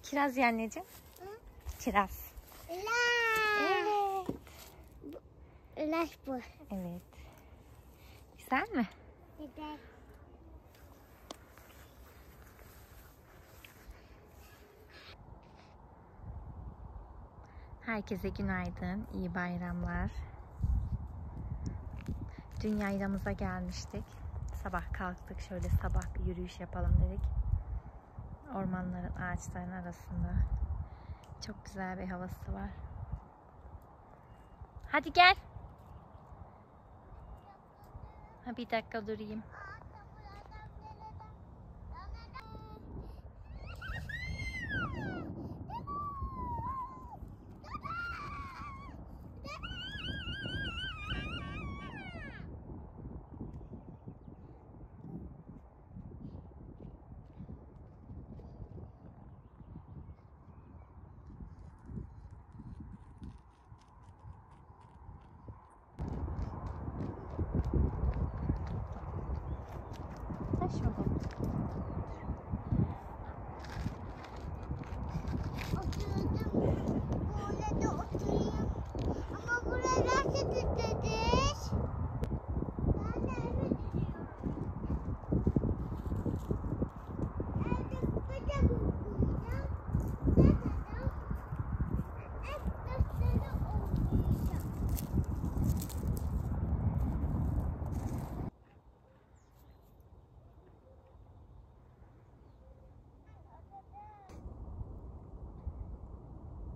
Kiraz ye anneciğim. Hı? Kiraz. Evet. İlaç bu. Evet. Güzel mi? Güzel. Herkese günaydın, iyi bayramlar. Dün yaylamıza gelmiştik. Sabah kalktık, şöyle sabah bir yürüyüş yapalım dedik. Ormanların, ağaçların arasında. Çok güzel bir havası var. Hadi gel. Ha, bir dakika durayım. Ha, şurada. Burada oturayım. Ama buraya nasıl gideceğiz? Ben de eve gidiyorum. Evde bıçak okuyacağım. Dersleri okuyacağım.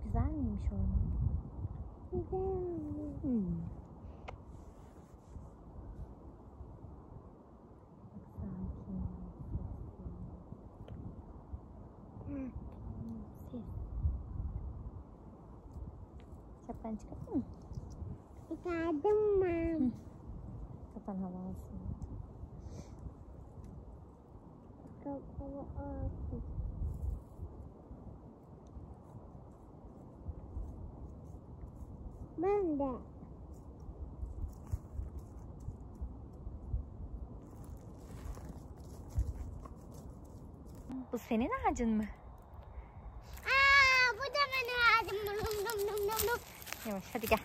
Güzel miymiş orman? Güzel. Hmm. Şapkan çıkardın mı? Çıkardım ben. Kapan hava alsın. Kapalı olsun. Ben de. Bu senin ağacın mı? Bu da benim ağacım. Yavaş hadi gel.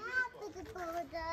Ne yaptık burada?